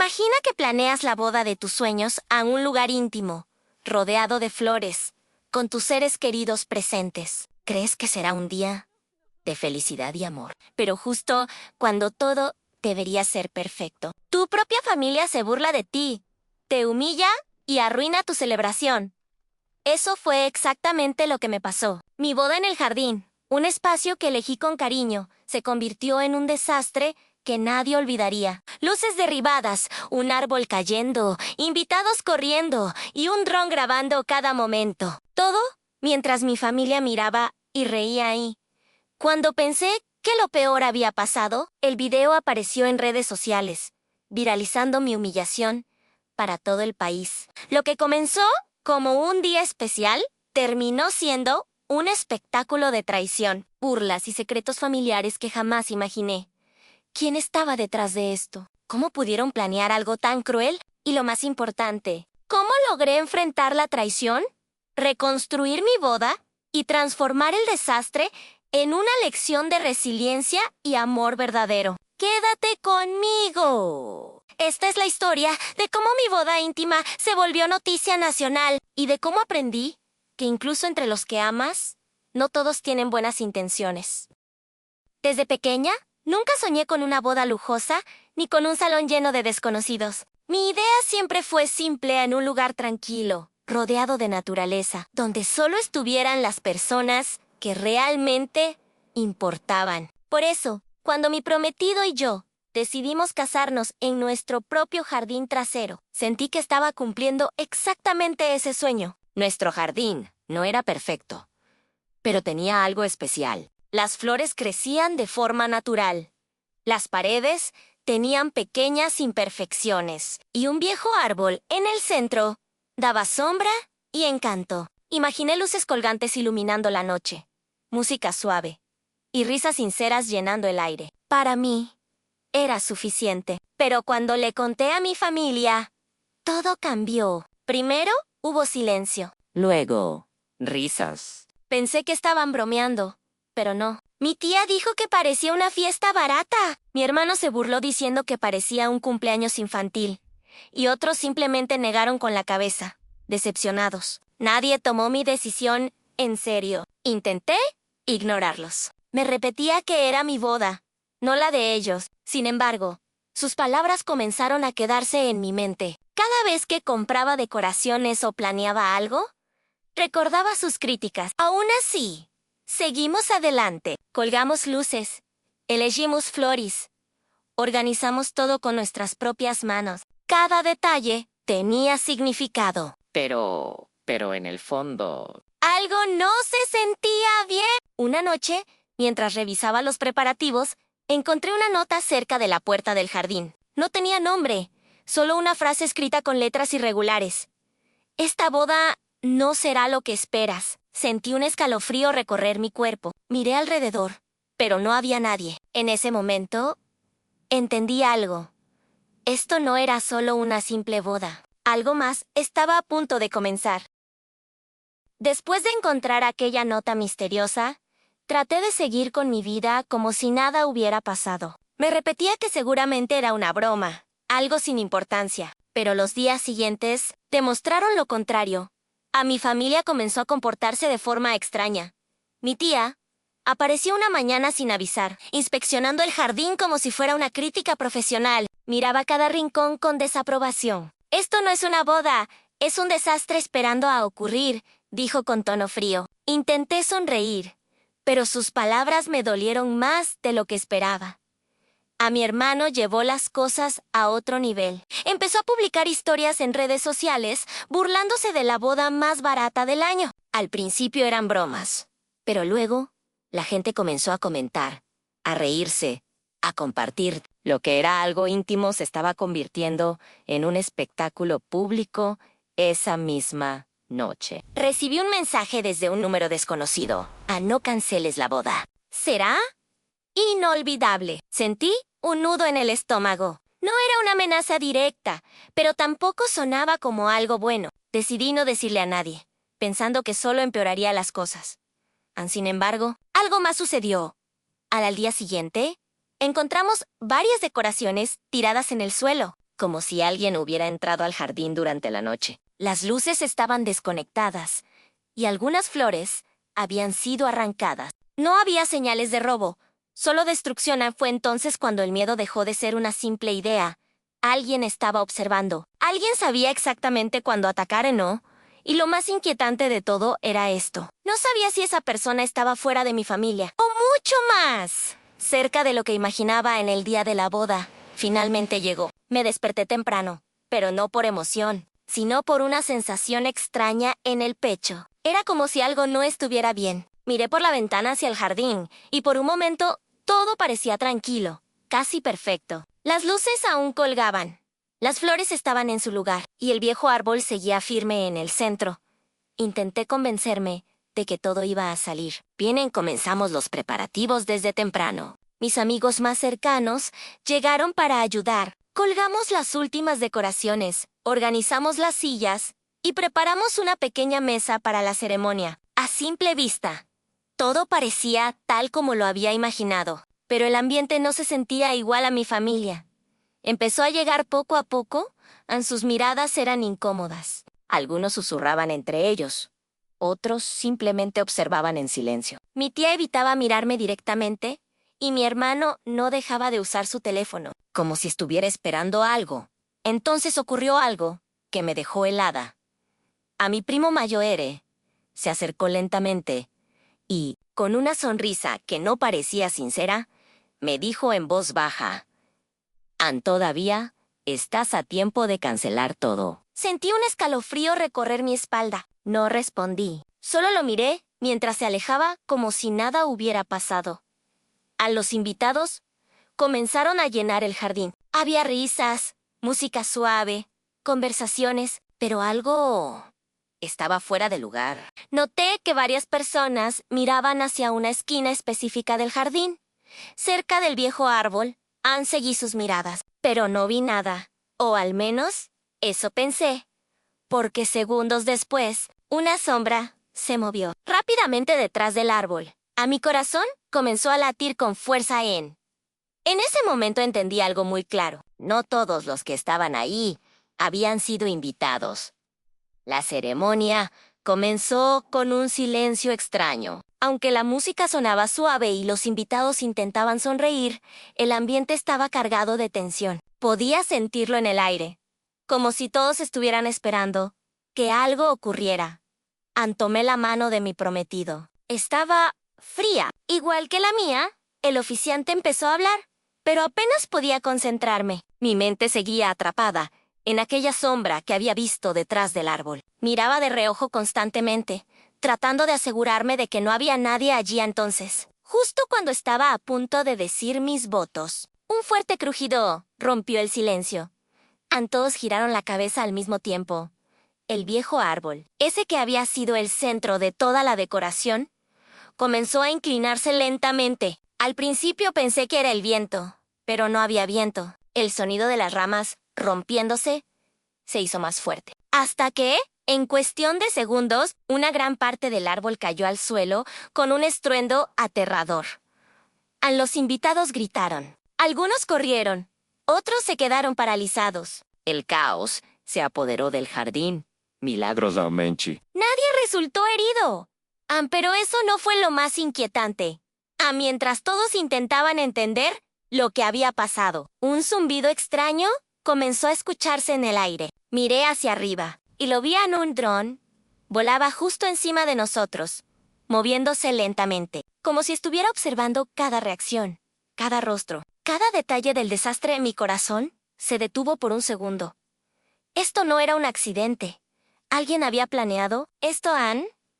Imagina que planeas la boda de tus sueños a un lugar íntimo, rodeado de flores, con tus seres queridos presentes. ¿Crees que será un día de felicidad y amor? Pero justo cuando todo debería ser perfecto, tu propia familia se burla de ti, te humilla y arruina tu celebración. Eso fue exactamente lo que me pasó. Mi boda en el jardín, un espacio que elegí con cariño, se convirtió en un desastre que nadie olvidaría. Luces derribadas, un árbol cayendo, invitados corriendo y un dron grabando cada momento. Todo mientras mi familia miraba y reía ahí. Cuando pensé que lo peor había pasado, el video apareció en redes sociales, viralizando mi humillación para todo el país. Lo que comenzó como un día especial, terminó siendo un espectáculo de traición, burlas y secretos familiares que jamás imaginé. ¿Quién estaba detrás de esto? ¿Cómo pudieron planear algo tan cruel? Y lo más importante, ¿cómo logré enfrentar la traición, reconstruir mi boda y transformar el desastre en una lección de resiliencia y amor verdadero? ¡Quédate conmigo! Esta es la historia de cómo mi boda íntima se volvió noticia nacional y de cómo aprendí que incluso entre los que amas, no todos tienen buenas intenciones. Desde pequeña, nunca soñé con una boda lujosa ni con un salón lleno de desconocidos. Mi idea siempre fue simple, en un lugar tranquilo, rodeado de naturaleza, donde solo estuvieran las personas que realmente importaban. Por eso, cuando mi prometido y yo decidimos casarnos en nuestro propio jardín trasero, sentí que estaba cumpliendo exactamente ese sueño. Nuestro jardín no era perfecto, pero tenía algo especial. Las flores crecían de forma natural. Las paredes tenían pequeñas imperfecciones, y un viejo árbol en el centro daba sombra y encanto. Imaginé luces colgantes iluminando la noche, música suave y risas sinceras llenando el aire. Para mí, era suficiente. Pero cuando le conté a mi familia, todo cambió. Primero, hubo silencio. Luego, risas. Pensé que estaban bromeando, pero no. Mi tía dijo que parecía una fiesta barata. Mi hermano se burló diciendo que parecía un cumpleaños infantil. Y otros simplemente negaron con la cabeza, decepcionados. Nadie tomó mi decisión en serio. Intenté ignorarlos. Me repetía que era mi boda, no la de ellos. Sin embargo, sus palabras comenzaron a quedarse en mi mente. Cada vez que compraba decoraciones o planeaba algo, recordaba sus críticas. Aún así, seguimos adelante. Colgamos luces, elegimos flores, organizamos todo con nuestras propias manos. Cada detalle tenía significado. Pero en el fondo, algo no se sentía bien. Una noche, mientras revisaba los preparativos, encontré una nota cerca de la puerta del jardín. No tenía nombre, solo una frase escrita con letras irregulares. Esta boda no será lo que esperas. Sentí un escalofrío recorrer mi cuerpo. Miré alrededor, pero no había nadie. En ese momento, entendí algo. Esto no era solo una simple boda. Algo más estaba a punto de comenzar. Después de encontrar aquella nota misteriosa, traté de seguir con mi vida como si nada hubiera pasado. Me repetía que seguramente era una broma, algo sin importancia. Pero los días siguientes demostraron lo contrario. A mi familia comenzó a comportarse de forma extraña. Mi tía apareció una mañana sin avisar, inspeccionando el jardín como si fuera una crítica profesional. Miraba cada rincón con desaprobación. «Esto no es una boda, es un desastre esperando a ocurrir», dijo con tono frío. Intenté sonreír, pero sus palabras me dolieron más de lo que esperaba. A mi hermano llevó las cosas a otro nivel. Empezó a publicar historias en redes sociales, burlándose de la boda más barata del año. Al principio eran bromas, pero luego la gente comenzó a comentar, a reírse, a compartir. Lo que era algo íntimo se estaba convirtiendo en un espectáculo público esa misma noche. Recibí un mensaje desde un número desconocido. No canceles la boda. ¿Será? Inolvidable. Sentí un nudo en el estómago. No era una amenaza directa, pero tampoco sonaba como algo bueno. Decidí no decirle a nadie, pensando que solo empeoraría las cosas. Sin embargo, algo más sucedió. Al día siguiente, encontramos varias decoraciones tiradas en el suelo. como si alguien hubiera entrado al jardín durante la noche. Las luces estaban desconectadas y algunas flores habían sido arrancadas. No había señales de robo, solo destrucción. Fue entonces cuando el miedo dejó de ser una simple idea. Alguien estaba observando. Alguien sabía exactamente cuándo atacar o no. Y lo más inquietante de todo era esto. No sabía si esa persona estaba fuera de mi familia. ¡O mucho más! Cerca de lo que imaginaba en el día de la boda. Finalmente llegó. Me desperté temprano, pero no por emoción, sino por una sensación extraña en el pecho. Era como si algo no estuviera bien. Miré por la ventana hacia el jardín, y por un momento todo parecía tranquilo, casi perfecto. Las luces aún colgaban. Las flores estaban en su lugar, y el viejo árbol seguía firme en el centro. Intenté convencerme de que todo iba a salir bien. Comenzamos los preparativos desde temprano. Mis amigos más cercanos llegaron para ayudar. Colgamos las últimas decoraciones, organizamos las sillas y preparamos una pequeña mesa para la ceremonia. A simple vista, todo parecía tal como lo había imaginado, pero el ambiente no se sentía igual a mi familia. Empezó a llegar poco a poco, sus miradas eran incómodas. Algunos susurraban entre ellos, otros simplemente observaban en silencio. Mi tía evitaba mirarme directamente y mi hermano no dejaba de usar su teléfono, como si estuviera esperando algo. Entonces ocurrió algo que me dejó helada. A mi primo Mayoere se acercó lentamente y, con una sonrisa que no parecía sincera, me dijo en voz baja: todavía estás a tiempo de cancelar todo. Sentí un escalofrío recorrer mi espalda. No respondí. Solo lo miré mientras se alejaba como si nada hubiera pasado. A los invitados comenzaron a llenar el jardín. Había risas, música suave, conversaciones, pero algo estaba fuera de lugar. Noté que varias personas miraban hacia una esquina específica del jardín. Cerca del viejo árbol, seguí sus miradas, pero no vi nada. O al menos, eso pensé. Porque segundos después, una sombra se movió rápidamente detrás del árbol. A mi corazón comenzó a latir con fuerza. En ese momento entendí algo muy claro. No todos los que estaban ahí habían sido invitados. La ceremonia comenzó con un silencio extraño. Aunque la música sonaba suave y los invitados intentaban sonreír, el ambiente estaba cargado de tensión. Podía sentirlo en el aire, como si todos estuvieran esperando que algo ocurriera. Tomé la mano de mi prometido. Estaba fría, igual que la mía. El oficiante empezó a hablar, pero apenas podía concentrarme. Mi mente seguía atrapada en aquella sombra que había visto detrás del árbol. Miraba de reojo constantemente, tratando de asegurarme de que no había nadie allí. Entonces, justo cuando estaba a punto de decir mis votos, un fuerte crujido rompió el silencio. Todos giraron la cabeza al mismo tiempo. El viejo árbol, ese que había sido el centro de toda la decoración, comenzó a inclinarse lentamente. Al principio pensé que era el viento, pero no había viento. El sonido de las ramas rompiéndose se hizo más fuerte. Hasta que, en cuestión de segundos, una gran parte del árbol cayó al suelo con un estruendo aterrador. Los invitados gritaron. Algunos corrieron, otros se quedaron paralizados. El caos se apoderó del jardín. Milagrosamente. Nadie resultó herido. Pero eso no fue lo más inquietante. Mientras todos intentaban entender lo que había pasado, un zumbido extraño comenzó a escucharse en el aire. Miré hacia arriba y lo vi en un dron. Volaba justo encima de nosotros, moviéndose lentamente, como si estuviera observando cada reacción, cada rostro, cada detalle del desastre. Mi corazón se detuvo por un segundo. Esto no era un accidente. ¿Alguien había planeado esto,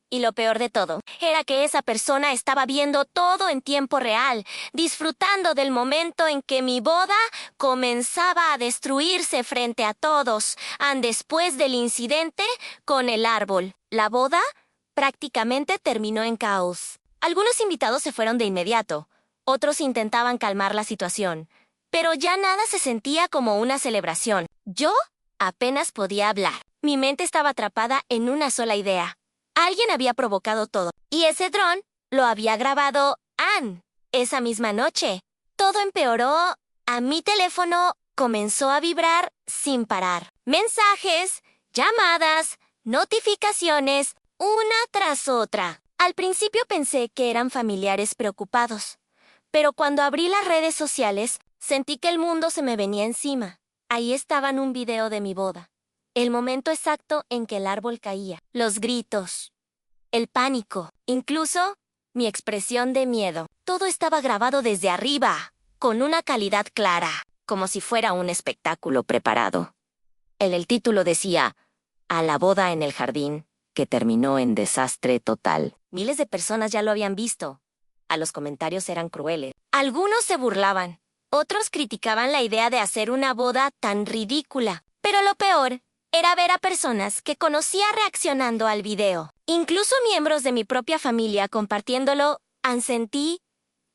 Y lo peor de todo, era que esa persona estaba viendo todo en tiempo real, disfrutando del momento en que mi boda comenzaba a destruirse frente a todos, después del incidente con el árbol. La boda prácticamente terminó en caos. Algunos invitados se fueron de inmediato, otros intentaban calmar la situación, pero ya nada se sentía como una celebración. Yo apenas podía hablar. Mi mente estaba atrapada en una sola idea. Alguien había provocado todo, y ese dron lo había grabado Anne. Esa misma noche, todo empeoró. Mi teléfono comenzó a vibrar sin parar. Mensajes, llamadas, notificaciones, una tras otra. Al principio pensé que eran familiares preocupados, pero cuando abrí las redes sociales, sentí que el mundo se me venía encima. Ahí estaba un video de mi boda. El momento exacto en que el árbol caía. Los gritos. El pánico. Incluso mi expresión de miedo. Todo estaba grabado desde arriba, con una calidad clara, como si fuera un espectáculo preparado. El título decía, "A la boda en el jardín", que terminó en desastre total. Miles de personas ya lo habían visto. A los comentarios eran crueles. Algunos se burlaban. Otros criticaban la idea de hacer una boda tan ridícula. Pero lo peor era ver a personas que conocía reaccionando al video. Incluso miembros de mi propia familia compartiéndolo. Sentí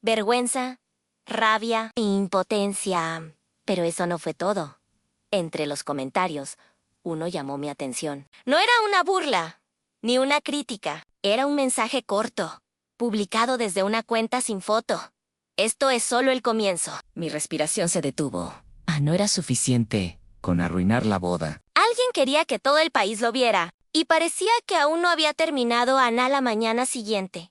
vergüenza, rabia e impotencia. Pero eso no fue todo. Entre los comentarios, uno llamó mi atención. No era una burla, ni una crítica. Era un mensaje corto, publicado desde una cuenta sin foto. Esto es solo el comienzo. Mi respiración se detuvo. No era suficiente con arruinar la boda. Alguien quería que todo el país lo viera, y parecía que aún no había terminado la mañana siguiente.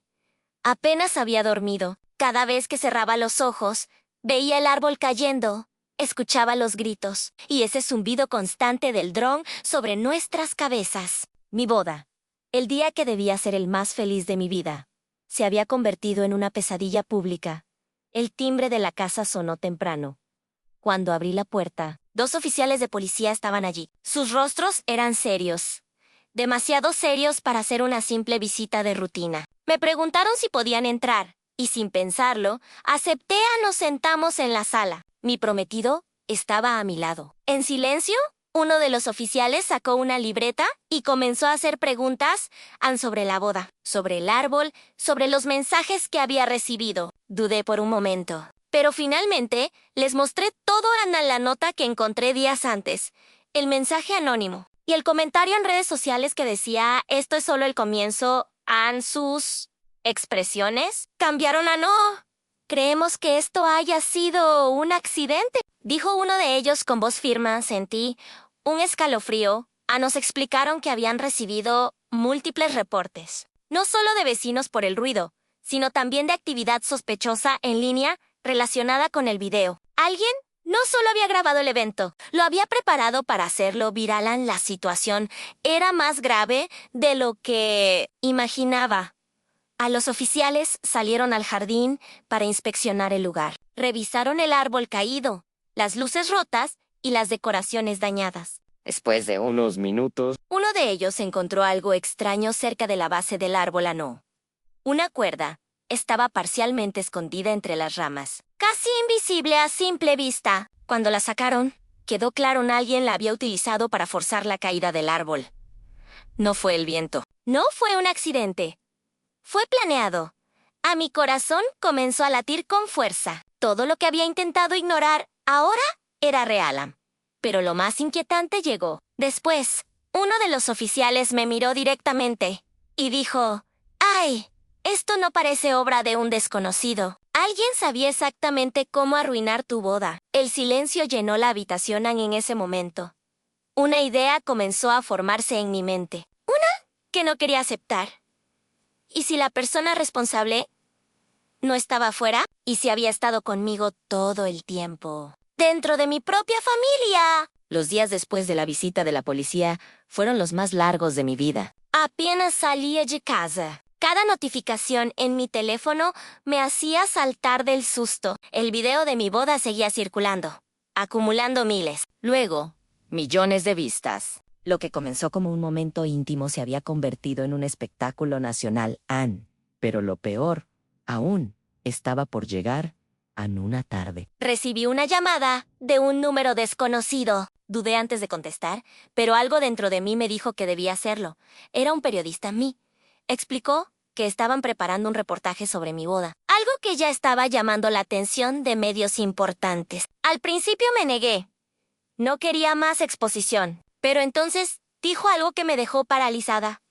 Apenas había dormido. Cada vez que cerraba los ojos, veía el árbol cayendo, escuchaba los gritos, y ese zumbido constante del dron sobre nuestras cabezas. Mi boda, el día que debía ser el más feliz de mi vida, se había convertido en una pesadilla pública. El timbre de la casa sonó temprano. Cuando abrí la puerta, 2 oficiales de policía estaban allí. Sus rostros eran serios. Demasiado serios para hacer una simple visita de rutina. Me preguntaron si podían entrar, y sin pensarlo, acepté. Nos sentamos en la sala. Mi prometido estaba a mi lado. En silencio, uno de los oficiales sacó una libreta y comenzó a hacer preguntas sobre la boda, sobre el árbol, sobre los mensajes que había recibido. Dudé por un momento, pero finalmente les mostré todo la nota que encontré días antes, el mensaje anónimo y el comentario en redes sociales que decía, "Esto es solo el comienzo". Sus expresiones cambiaron a "no. Creemos que esto haya sido un accidente", dijo uno de ellos con voz firme. Sentí un escalofrío. Nos explicaron que habían recibido múltiples reportes, no solo de vecinos por el ruido, sino también de actividad sospechosa en línea relacionada con el video. Alguien no solo había grabado el evento, lo había preparado para hacerlo viral. La situación era más grave de lo que imaginaba. Los oficiales salieron al jardín para inspeccionar el lugar. Revisaron el árbol caído, las luces rotas y las decoraciones dañadas. Después de unos minutos, Uno de ellos encontró algo extraño cerca de la base del árbol. Una cuerda estaba parcialmente escondida entre las ramas, casi invisible a simple vista. Cuando la sacaron, quedó claro que alguien la había utilizado para forzar la caída del árbol. No fue el viento. No fue un accidente. Fue planeado. Mi corazón comenzó a latir con fuerza. Todo lo que había intentado ignorar ahora era real. Pero lo más inquietante llegó. Después, uno de los oficiales me miró directamente y dijo, "Ay, esto no parece obra de un desconocido. Alguien sabía exactamente cómo arruinar tu boda". El silencio llenó la habitación en ese momento. Una idea comenzó a formarse en mi mente. Una que no quería aceptar. ¿Y si la persona responsable no estaba afuera? ¿Y si había estado conmigo todo el tiempo? ¡Dentro de mi propia familia! Los días después de la visita de la policía fueron los más largos de mi vida. Apenas salí de casa. Cada notificación en mi teléfono me hacía saltar del susto. El video de mi boda seguía circulando, acumulando miles. Luego, millones de vistas. Lo que comenzó como un momento íntimo se había convertido en un espectáculo nacional. Pero lo peor, aún, estaba por llegar una tarde. Recibí una llamada de un número desconocido. Dudé antes de contestar, pero algo dentro de mí me dijo que debía hacerlo. Era un periodista. Explicó que estaban preparando un reportaje sobre mi boda, algo que ya estaba llamando la atención de medios importantes. Al principio me negué. No quería más exposición. Pero entonces dijo algo que me dejó paralizada.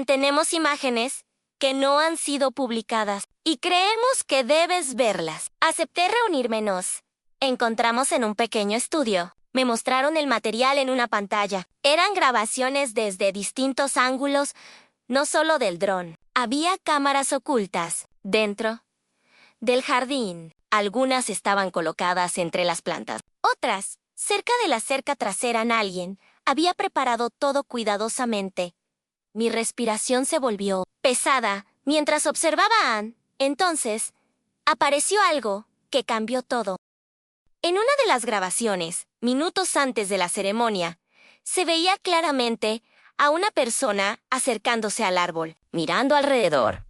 Tenemos imágenes que no han sido publicadas y creemos que debes verlas. Acepté reunirnos Encontramos en un pequeño estudio. Me mostraron el material en una pantalla. Eran grabaciones desde distintos ángulos, no solo del dron. Había cámaras ocultas dentro del jardín. Algunas estaban colocadas entre las plantas. Otras, cerca de la cerca trasera. Alguien había preparado todo cuidadosamente. Mi respiración se volvió pesada mientras observaba a Anne. Entonces, apareció algo que cambió todo. En una de las grabaciones, minutos antes de la ceremonia, se veía claramente a una persona acercándose al árbol, mirando alrededor,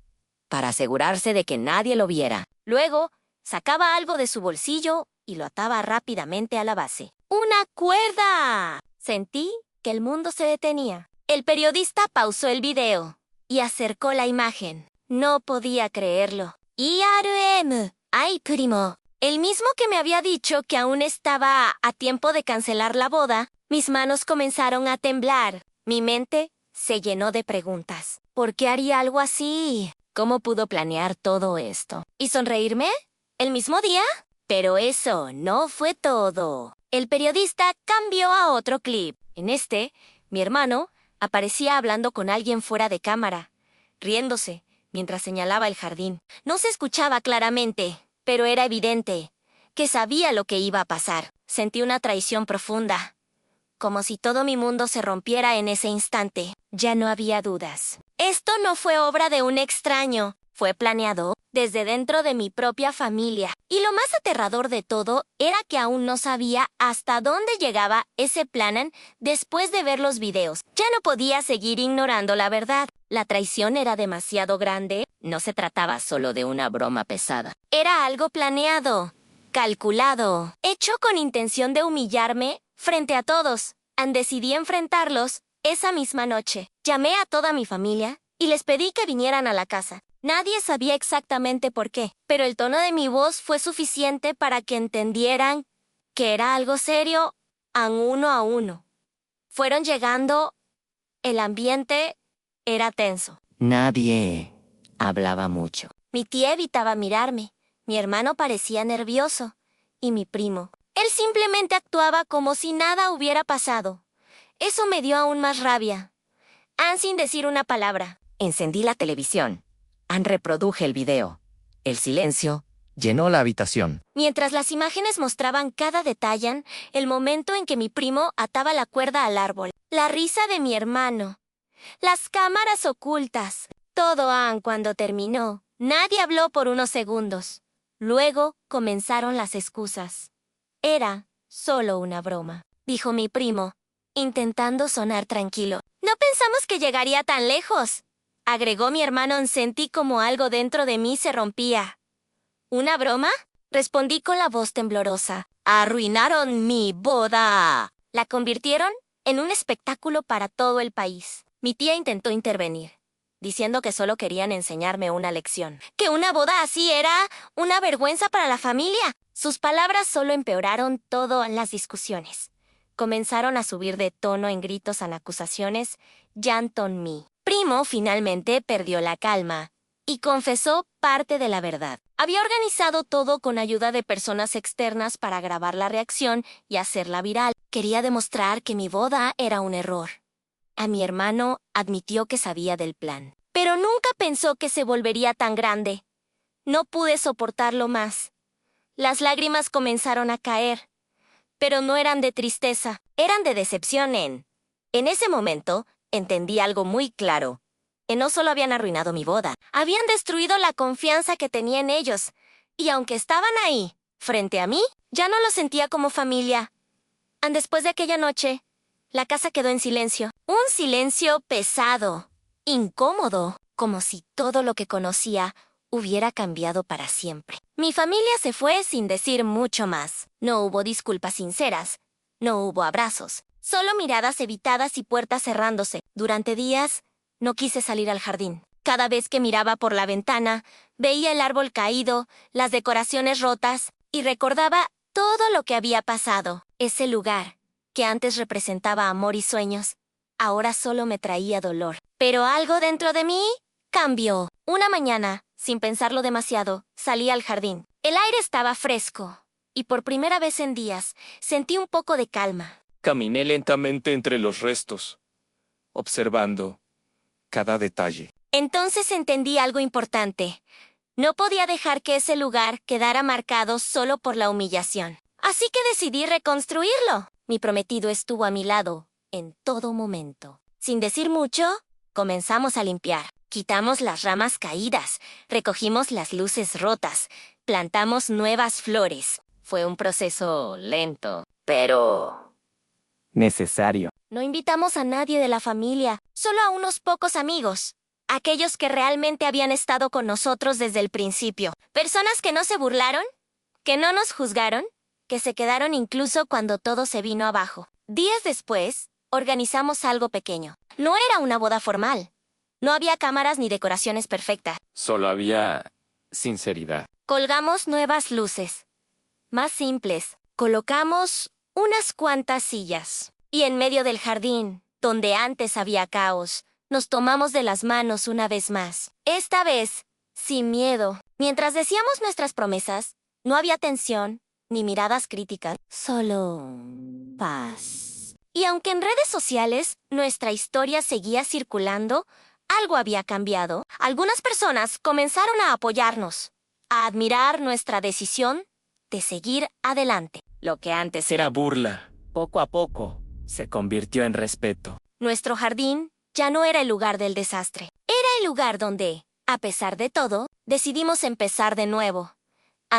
para asegurarse de que nadie lo viera. Luego, sacaba algo de su bolsillo y lo ataba rápidamente a la base. ¡Una cuerda! Sentí que el mundo se detenía. El periodista pausó el video y acercó la imagen. No podía creerlo. IRM. ¡Ay, primo! El mismo que me había dicho que aún estaba a tiempo de cancelar la boda. Mis manos comenzaron a temblar. Mi mente se llenó de preguntas. ¿Por qué haría algo así? ¿Cómo pudo planear todo esto? ¿Y sonreírme? ¿El mismo día? Pero eso no fue todo. El periodista cambió a otro clip. En este, mi hermano aparecía hablando con alguien fuera de cámara, riéndose mientras señalaba el jardín. No se escuchaba claramente, pero era evidente que sabía lo que iba a pasar. Sentí una traición profunda, como si todo mi mundo se rompiera en ese instante. Ya no había dudas. Esto no fue obra de un extraño. Fue planeado desde dentro de mi propia familia. Y lo más aterrador de todo era que aún no sabía hasta dónde llegaba ese plan después de ver los videos. Ya no podía seguir ignorando la verdad. La traición era demasiado grande. No se trataba solo de una broma pesada. Era algo planeado, calculado, hecho con intención de humillarme frente a todos. Decidí enfrentarlos esa misma noche. Llamé a toda mi familia y les pedí que vinieran a la casa. Nadie sabía exactamente por qué, pero el tono de mi voz fue suficiente para que entendieran que era algo serio, uno a uno. Fueron llegando, el ambiente era tenso. Nadie hablaba mucho. Mi tía evitaba mirarme, mi hermano parecía nervioso, y mi primo. Él simplemente actuaba como si nada hubiera pasado. Eso me dio aún más rabia. Anne sin decir una palabra. Encendí la televisión. Anne reproduje el video. El silencio llenó la habitación. Mientras las imágenes mostraban cada detalle, el momento en que mi primo ataba la cuerda al árbol, la risa de mi hermano, las cámaras ocultas, todo Anne cuando terminó. Nadie habló por unos segundos. Luego comenzaron las excusas. Era solo una broma, dijo mi primo, intentando sonar tranquilo. No pensamos que llegaría tan lejos, agregó mi hermano. Sentí como algo dentro de mí se rompía. ¿Una broma? Respondí con la voz temblorosa. Arruinaron mi boda. La convirtieron en un espectáculo para todo el país. Mi tía intentó intervenir, diciendo que solo querían enseñarme una lección. Que una boda así era una vergüenza para la familia. Sus palabras solo empeoraron todas las discusiones. Comenzaron a subir de tono en gritos, en acusaciones, llanto en mí. Primo finalmente perdió la calma y confesó parte de la verdad. Había organizado todo con ayuda de personas externas para grabar la reacción y hacerla viral. Quería demostrar que mi boda era un error. A mi hermano admitió que sabía del plan, pero nunca pensó que se volvería tan grande. No pude soportarlo más. Las lágrimas comenzaron a caer, pero no eran de tristeza, eran de decepción. En ese momento, entendí algo muy claro. No solo habían arruinado mi boda, habían destruido la confianza que tenía en ellos. Y aunque estaban ahí, frente a mí, ya no los sentía como familia. Después de aquella noche, la casa quedó en silencio. Un silencio pesado, incómodo, como si todo lo que conocía hubiera cambiado para siempre. Mi familia se fue sin decir mucho más. No hubo disculpas sinceras, no hubo abrazos, solo miradas evitadas y puertas cerrándose. Durante días, no quise salir al jardín. Cada vez que miraba por la ventana, veía el árbol caído, las decoraciones rotas, y recordaba todo lo que había pasado. Ese lugar, que antes representaba amor y sueños, ahora solo me traía dolor. Pero algo dentro de mí cambió. Una mañana, sin pensarlo demasiado, salí al jardín. El aire estaba fresco, y por primera vez en días sentí un poco de calma. Caminé lentamente entre los restos, observando cada detalle. Entonces entendí algo importante. No podía dejar que ese lugar quedara marcado solo por la humillación. Así que decidí reconstruirlo. Mi prometido estuvo a mi lado en todo momento. Sin decir mucho, comenzamos a limpiar. Quitamos las ramas caídas, recogimos las luces rotas, plantamos nuevas flores. Fue un proceso lento, pero Necesario. no invitamos a nadie de la familia, solo a unos pocos amigos. Aquellos que realmente habían estado con nosotros desde el principio. Personas que no se burlaron, que no nos juzgaron, que se quedaron incluso cuando todo se vino abajo. Días después, organizamos algo pequeño. No era una boda formal. No había cámaras ni decoraciones perfectas. Solo había sinceridad. Colgamos nuevas luces, más simples. Colocamos unas cuantas sillas. Y en medio del jardín, donde antes había caos, nos tomamos de las manos una vez más. Esta vez, sin miedo. Mientras decíamos nuestras promesas, no había tensión ni miradas críticas. Solo paz. Y aunque en redes sociales nuestra historia seguía circulando, algo había cambiado. Algunas personas comenzaron a apoyarnos, a admirar nuestra decisión de seguir adelante. Lo que antes Era burla. Poco a poco se convirtió en respeto. Nuestro jardín ya no era el lugar del desastre. Era el lugar donde, a pesar de todo, decidimos empezar de nuevo.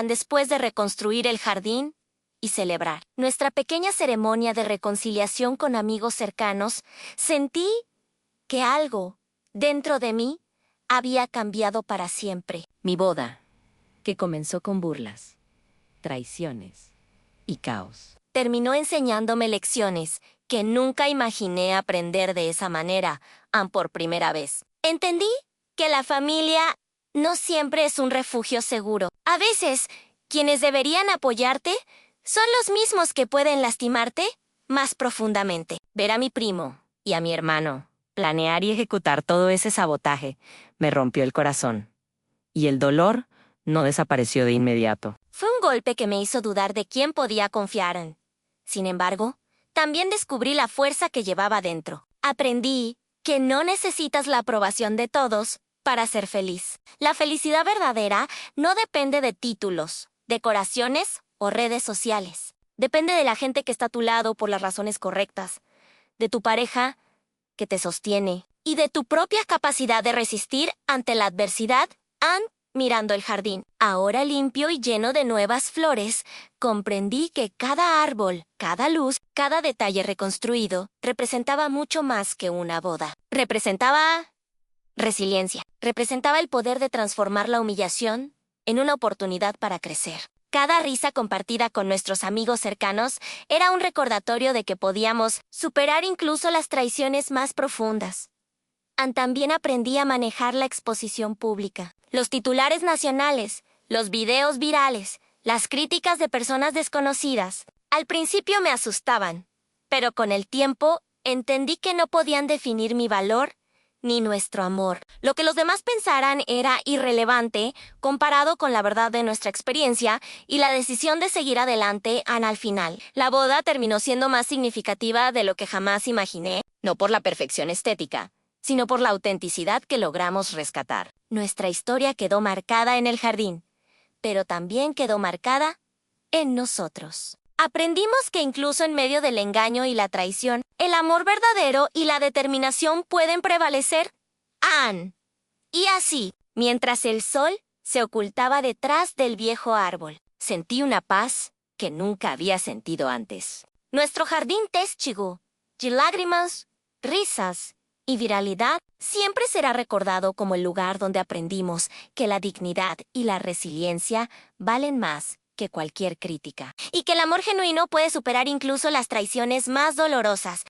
Después de reconstruir el jardín y celebrar nuestra pequeña ceremonia de reconciliación con amigos cercanos, sentí que algo dentro de mí había cambiado para siempre. mi boda, que comenzó con burlas, traiciones y caos. Terminó enseñándome lecciones que nunca imaginé aprender de esa manera, por primera vez. Entendí que la familia no siempre es un refugio seguro. A veces, quienes deberían apoyarte son los mismos que pueden lastimarte más profundamente. Ver a mi primo y a mi hermano planear y ejecutar todo ese sabotaje me rompió el corazón. Y el dolor no desapareció de inmediato. Fue un golpe que me hizo dudar de quién podía confiar en. Sin embargo, también descubrí la fuerza que llevaba dentro. Aprendí que no necesitas la aprobación de todos para ser feliz. La felicidad verdadera no depende de títulos, decoraciones o redes sociales. Depende de la gente que está a tu lado por las razones correctas, de tu pareja que te sostiene y de tu propia capacidad de resistir ante la adversidad. Mirando el jardín, ahora limpio y lleno de nuevas flores, comprendí que cada árbol, cada luz, cada detalle reconstruido representaba mucho más que una boda. Representaba resiliencia. Representaba el poder de transformar la humillación en una oportunidad para crecer. Cada risa compartida con nuestros amigos cercanos era un recordatorio de que podíamos superar incluso las traiciones más profundas. También aprendí a manejar la exposición pública. Los titulares nacionales, los videos virales, las críticas de personas desconocidas. Al principio me asustaban, pero con el tiempo entendí que no podían definir mi valor ni nuestro amor. Lo que los demás pensaran era irrelevante comparado con la verdad de nuestra experiencia y la decisión de seguir adelante. Al final, la boda terminó siendo más significativa de lo que jamás imaginé, no por la perfección estética, sino por la autenticidad que logramos rescatar. Nuestra historia quedó marcada en el jardín, pero también quedó marcada en nosotros. Aprendimos que incluso en medio del engaño y la traición, el amor verdadero y la determinación pueden prevalecer. Y así, mientras el sol se ocultaba detrás del viejo árbol, sentí una paz que nunca había sentido antes. Nuestro jardín Teschigu, de lágrimas, risas y viralidad, siempre será recordado como el lugar donde aprendimos que la dignidad y la resiliencia valen más que cualquier crítica, y que el amor genuino puede superar incluso las traiciones más dolorosas.